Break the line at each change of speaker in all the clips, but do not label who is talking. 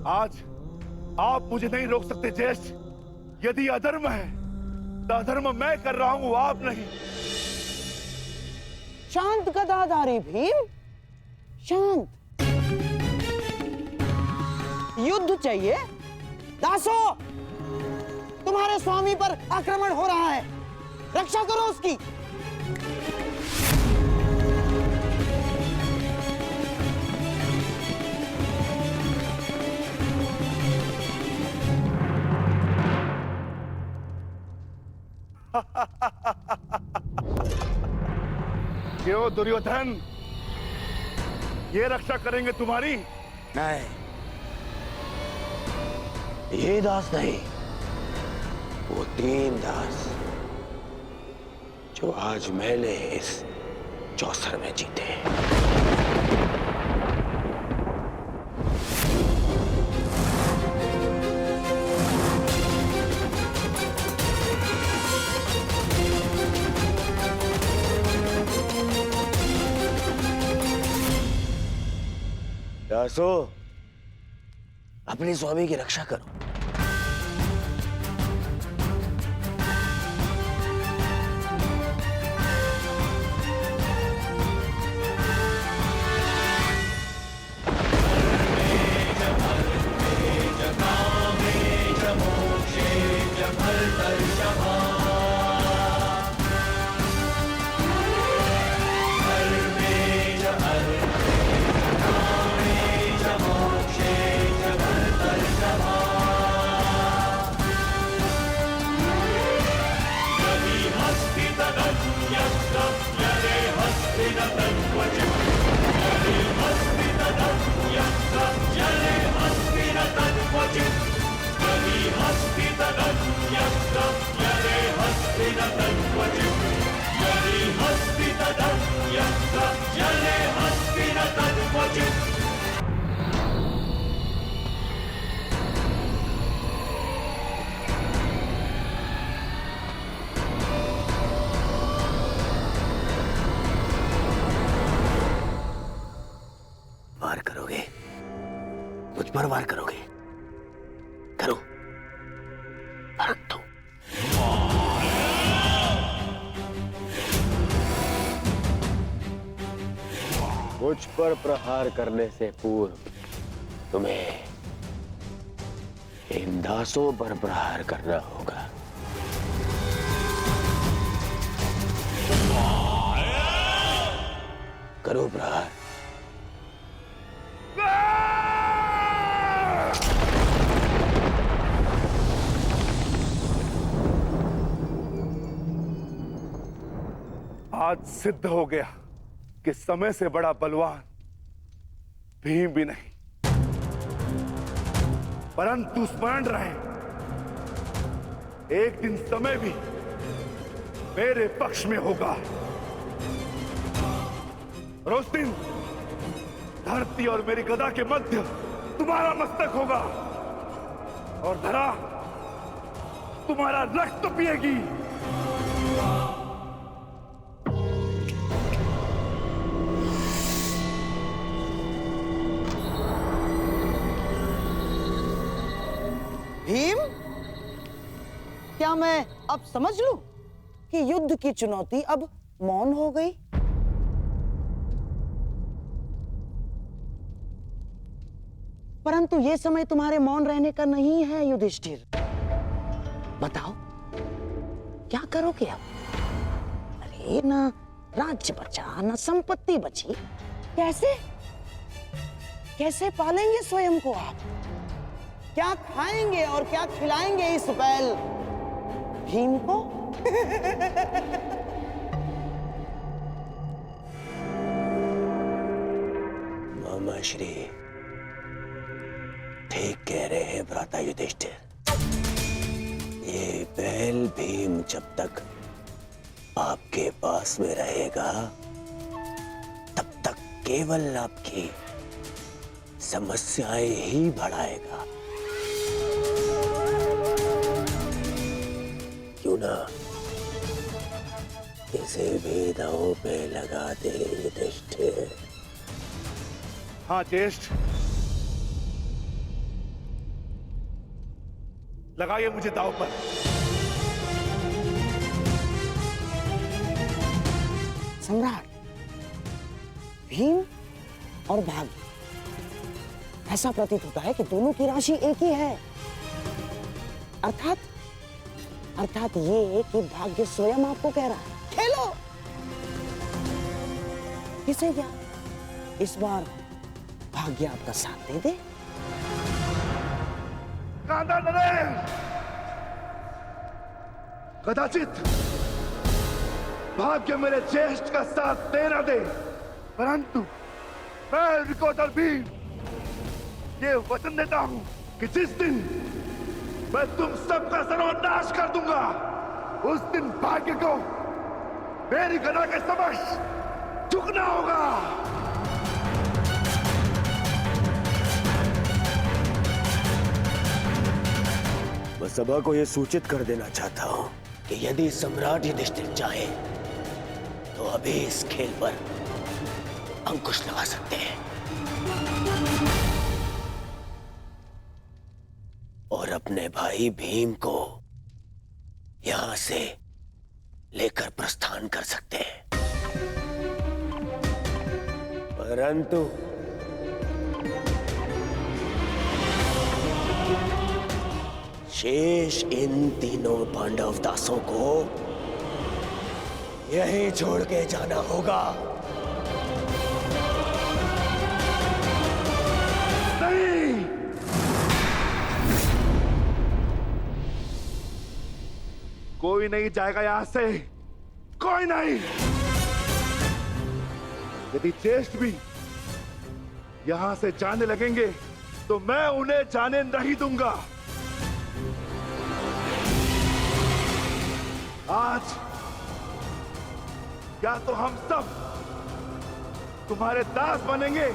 आज आप मुझे नहीं रोक सकते ज्येष्ठ। यदि अधर्म है तो अधर्म मैं कर रहा हूं, आप नहीं।
शांत गदाधारी भीम, शांत। युद्ध चाहिए? दासो, तुम्हारे स्वामी पर आक्रमण हो रहा है, रक्षा करो उसकी।
क्यों दुर्योधन, ये रक्षा करेंगे तुम्हारी?
नहीं, ये दास नहीं, वो 3 दास जो आज मैंने इस चौसर में जीते। दासो, अपने स्वामी की रक्षा करो। वार करोगे? मुझ पर वार करोगे? करो, फर्क दो। मुझ पर प्रहार करने से पूर्व तुम्हें इन दासों पर प्रहार करना होगा। करो प्रहार।
आज सिद्ध हो गया कि समय से बड़ा बलवान भीम भी नहीं, परंतु स्मरण रहे, एक दिन समय भी मेरे पक्ष में होगा और उस दिन धरती और मेरी गदा के मध्य तुम्हारा मस्तक होगा और धरा तुम्हारा रक्त पिएगी।
भीम, क्या मैं अब समझ लूं कि युद्ध की चुनौती अब मौन हो गई? परंतु यह समय तुम्हारे मौन रहने का नहीं है युधिष्ठिर। बताओ, क्या करोगे अब? अरे, ना राज्य बचा, ना संपत्ति बची। कैसे कैसे पालेंगे स्वयं को आप? क्या खाएंगे और क्या खिलाएंगे इस बैल भीम को?
मामा श्री ठीक कह रहे हैं भ्राता युधिष्ठिर। ये बैल भीम जब तक आपके पास में रहेगा तब तक केवल आपकी समस्याएं ही बढ़ाएगा। क्यों ना इसे भी दांव पे लगा दे युधिष्ठिर।
हाँ ज्येष्ठ, लगाइए मुझे दांव पर।
सम्राट, भीम और भाग्य, ऐसा प्रतीत होता है कि दोनों की राशि एक ही है। अर्थात ये कि भाग्य स्वयं आपको कह रहा है, खेलो। किसे क्या इस बार भाग्य आपका साथ दे दे?
कांदा नरेन, कदाचित भाग्य मेरे ज्येष्ठ का साथ दे न दे, परंतु मैं रिकोदर भीम ये वचन देता हूं कि जिस दिन मैं तुम सबका सर्वनाश कर दूंगा, उस दिन भाग्य को मेरी गदा के समक्ष झुकना होगा।
मैं सभा को यह सूचित कर देना चाहता हूं कि यदि सम्राट युधिष्ठिर चाहे तो अभी इस खेल पर अंकुश लगा सकते हैं और अपने भाई भीम को यहां से लेकर प्रस्थान कर सकते हैं। परंतु शेष इन तीनों पांडव दासों को यहीं छोड़ के जाना होगा।
नहीं, कोई नहीं जाएगा यहां से, कोई नहीं। यदि ज्येष्ठ भी यहां से जाने लगेंगे तो मैं उन्हें जाने नहीं दूंगा। आज या तो हम सब तुम्हारे दास बनेंगे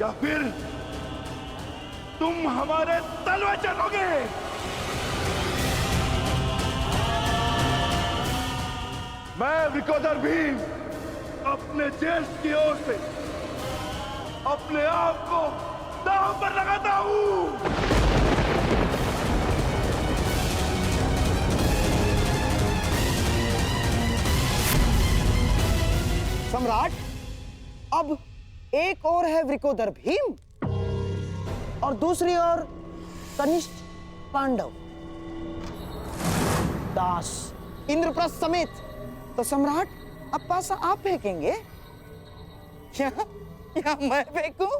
या फिर तुम हमारे तलवे चलोगे। मैं विकोदर भीम अपने ज्येष्ठ की ओर से अपने आप को दांव पर लगाता हूं।
सम्राट, अब एक और है वृकोदर भीम और दूसरी ओर कनिष्ठ पांडव दास इंद्रप्रस्थ समेत। तो सम्राट, अब पासा आप फेंकेंगे या मैं फेंकूं?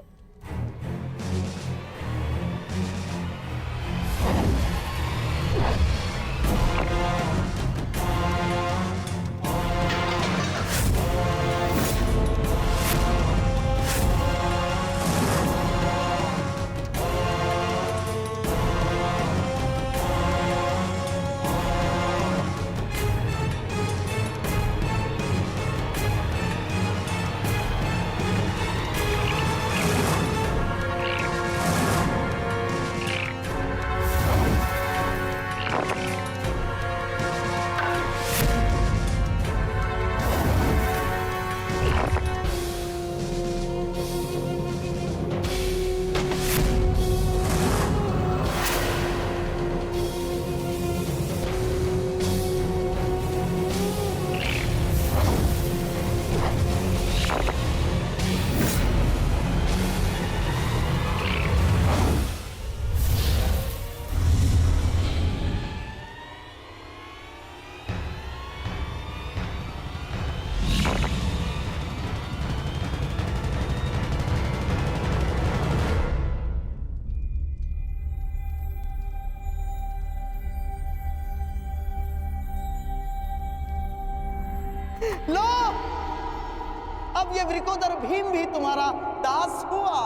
लो, अब ये वृकोदर भीम भी तुम्हारा दास हुआ।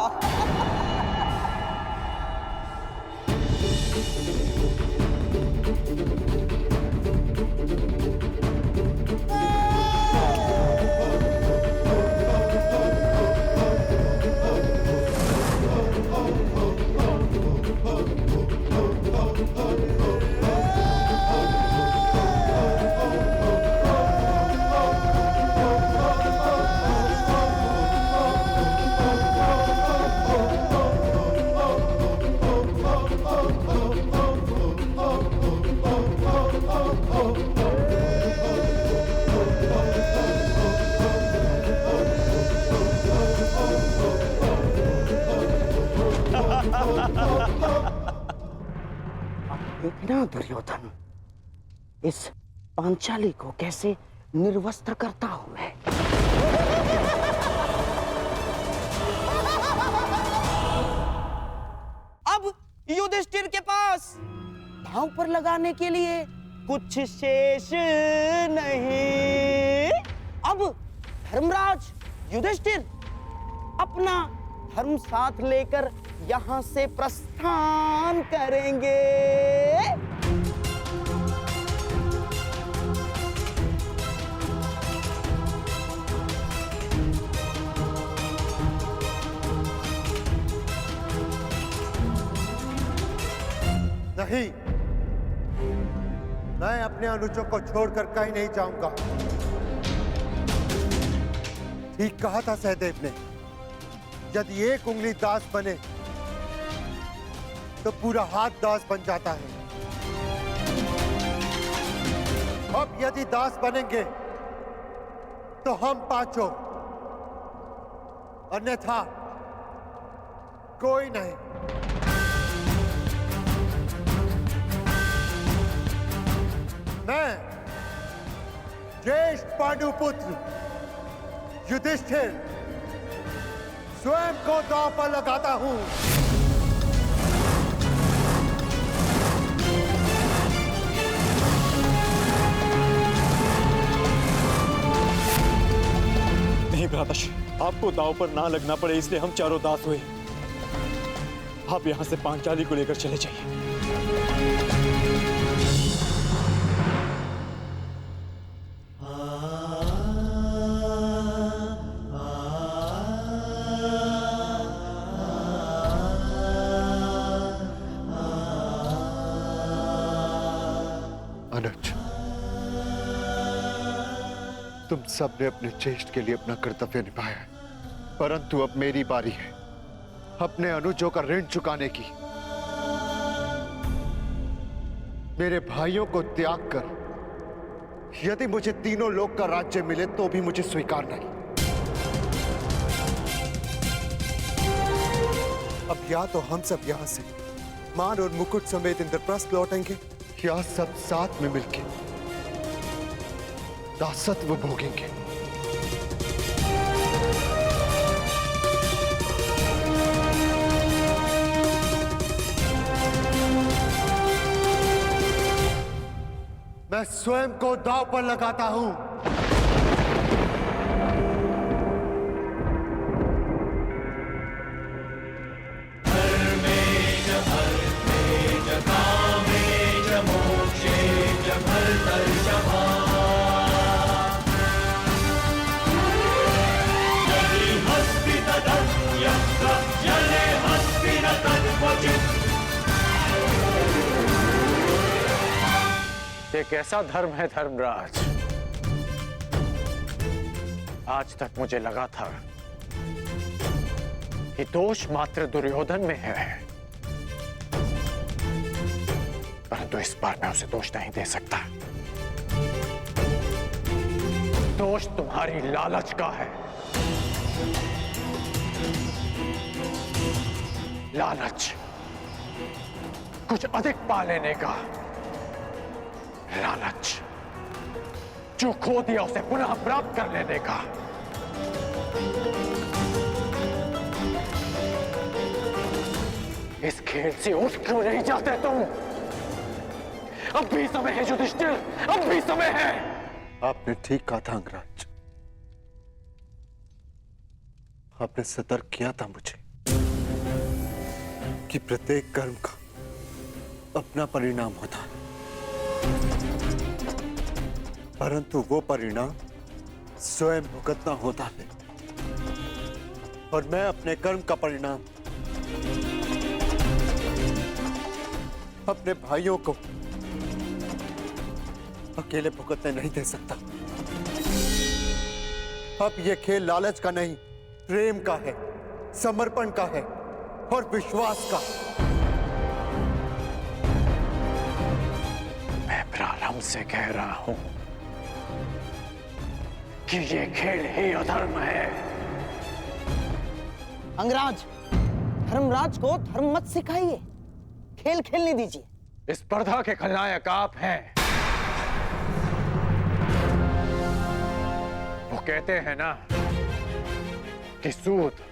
देखना दुर्योधन, इस पांचाली को कैसे निर्वस्त्र करता हूं मैं। अब युधिष्ठिर के पास दांव पर लगाने के लिए कुछ शेष नहीं। अब धर्मराज युधिष्ठिर अपना धर्म साथ लेकर यहां से प्रस्थान करेंगे।
नहीं, मैं अपने अनुजों को छोड़कर कहीं नहीं जाऊंगा। ठीक कहा था सहदेव ने, यदि एक उंगली दास बने तो पूरा हाथ दास बन जाता है। अब यदि दास बनेंगे तो हम पांचों, अन्यथा कोई नहीं। मैं ज्येष्ठ पांडुपुत्र युधिष्ठिर स्वयं को दांव पर लगाता हूं।
नहीं भ्राताश्री, आपको दांव पर ना लगना पड़े इसलिए हम चारों दास हुए। आप यहां से पांचाली को लेकर चले जाइए।
अनुज, तुम सब ने अपने ज्येष्ठ के लिए अपना कर्तव्य निभाया है, परंतु अब मेरी बारी है अपने अनुजों का ऋण चुकाने की। मेरे भाइयों को त्याग कर यदि मुझे तीनों लोक का राज्य मिले तो भी मुझे स्वीकार नहीं। अब या तो हम सब यहां से मान और मुकुट समेत इंद्रप्रस्थ लौटेंगे, या सब साथ में मिलके दासत्व भोगेंगे। मैं स्वयं को दांव पर लगाता हूं।
ये कैसा धर्म है धर्मराज? आज तक मुझे लगा था कि दोष मात्र दुर्योधन में है, परंतु इस बार मैं उसे दोष नहीं दे सकता। दोष तुम्हारी लालच का है। लालच, कुछ अधिक पा लेने का लालच, जो खो दिया उसे पुनः प्राप्त कर लेने का। इस खेल से उठ क्यों नहीं जाते तुम? अब भी समय है युधिष्ठिर, अब भी समय है।
आपने ठीक कहा था अंगराज, आपने सतर्क किया था मुझे कि प्रत्येक कर्म का अपना परिणाम होता है, परंतु वो परिणाम स्वयं भुगतना होता है। और मैं अपने कर्म का परिणाम अपने भाइयों को अकेले भुगतने नहीं दे सकता। अब ये खेल लालच का नहीं, प्रेम का है, समर्पण का है और विश्वास का।
मैं प्रारंभ से कह रहा हूं कि ये खेल ही अधर्म है।
अंगराज, धर्मराज को धर्म मत सिखाइए, खेल खेलने दीजिए।
इस स्पर्धा के खलनायक आप हैं। वो कहते हैं ना कि सूद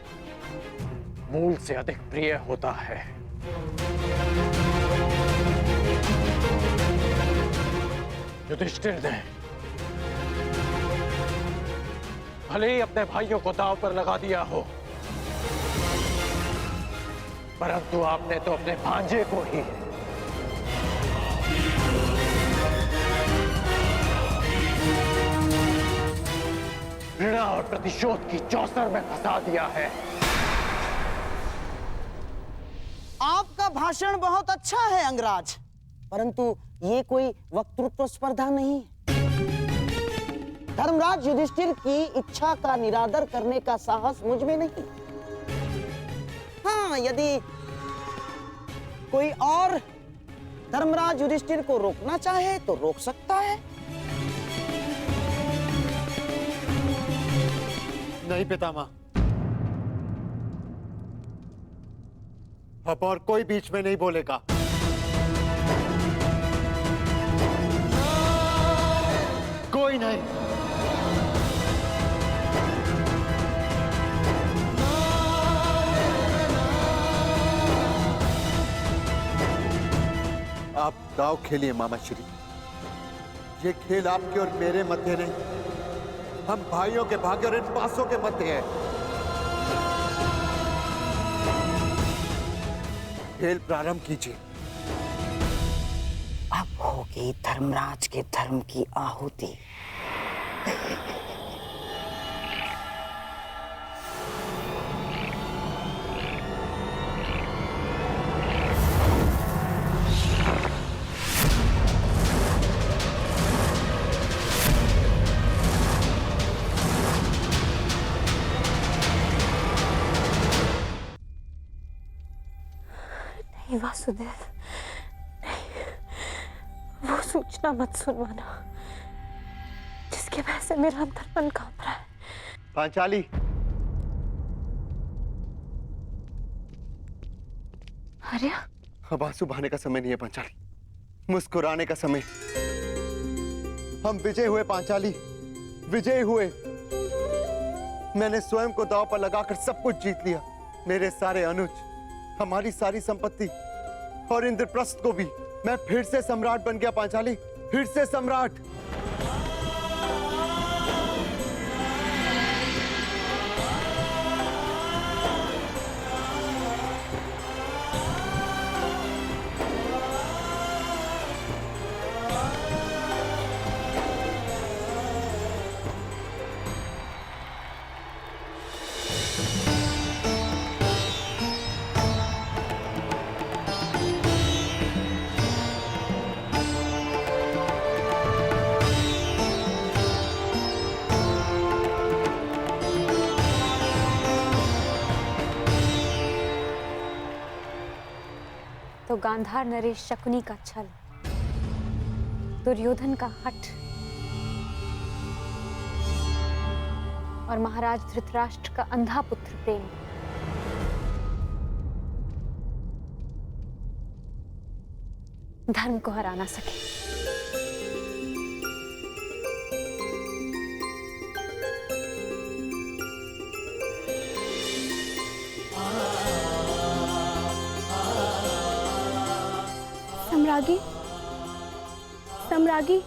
मूल से अधिक प्रिय होता है। युधिष्ठिर ने भले ही अपने भाइयों को दांव पर लगा दिया हो, परंतु आपने तो अपने भांजे को ही घृणा और प्रतिशोध की चौसर में फंसा दिया है।
आपका भाषण बहुत अच्छा है अंगराज, परंतु ये कोई वक्तृत्व स्पर्धा नहीं है। धर्मराज युधिष्ठिर की इच्छा का निरादर करने का साहस मुझ में नहीं। हाँ, यदि कोई और धर्मराज युधिष्ठिर को रोकना चाहे तो रोक सकता है।
नहीं पितामह, अब और कोई बीच में नहीं बोलेगा। कोई नहीं। आप दाव खेलिए मामा श्री। ये खेल आपके और मेरे मध्य नहीं, हम भाइयों के भाग्य और इन पासों के मध्य है। खेल प्रारंभ कीजिए।
अब होगी धर्मराज के धर्म की आहुति।
नहीं वासुदेव, नहीं, वो सूचना मत सुनवाना जिसकी वजह से मेरा अंतर्मन कांप रहा है।
पांचाली,
आर्या,
अब आंसू बहाने का समय नहीं है पांचाली, मुस्कुराने का समय। हम विजय हुए पांचाली, विजय हुए। मैंने स्वयं को दांव पर लगाकर सब कुछ जीत लिया। मेरे सारे अनुज, हमारी सारी संपत्ति और इंद्रप्रस्थ को भी। मैं फिर से सम्राट बन गया पांचाली, फिर से सम्राट।
तो गांधार नरेश शकुनी का छल, दुर्योधन का हठ और महाराज धृतराष्ट्र का अंधा पुत्र प्रेम धर्म को हरा ना सके।
सम्रागी, सम्रागी,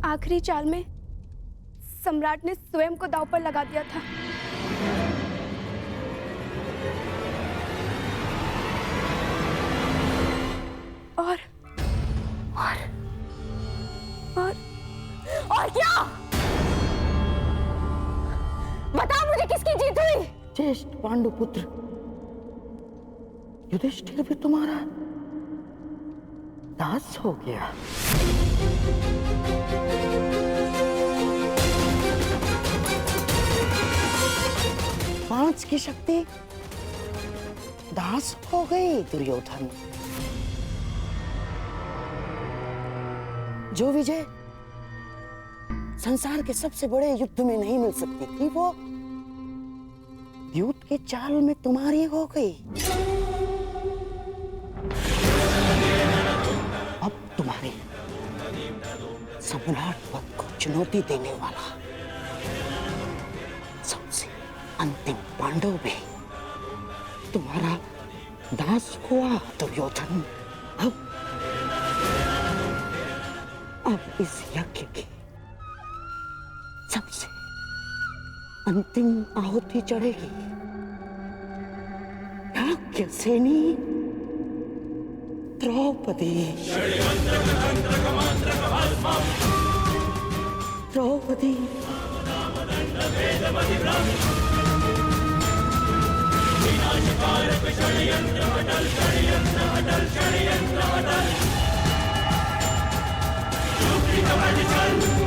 आखिरी चाल में सम्राट ने स्वयं को दांव पर लगा दिया था।
और क्या? बता मुझे किसकी जीत हुई?
ज्येष्ठ पांडुपुत्र युधिष्ठिर भी तुम्हारा दास हो गया। पांच की शक्ति दास हो गई दुर्योधन। जो विजय संसार के सबसे बड़े युद्ध में नहीं मिल सकती थी, युद्ध की चाल में तुम्हारी हो गई। अब तुम्हारे सम्राट पद को चुनौती देने वाला सबसे अंतिम पांडव भी तुम्हारा दास हुआ दुर्योधन। अब इस यज्ञ की सबसे अंतिम आहुति चढ़ेगी। याज्ञ सेनी द्रौपदी। द्रौपदी
षड्यंत्र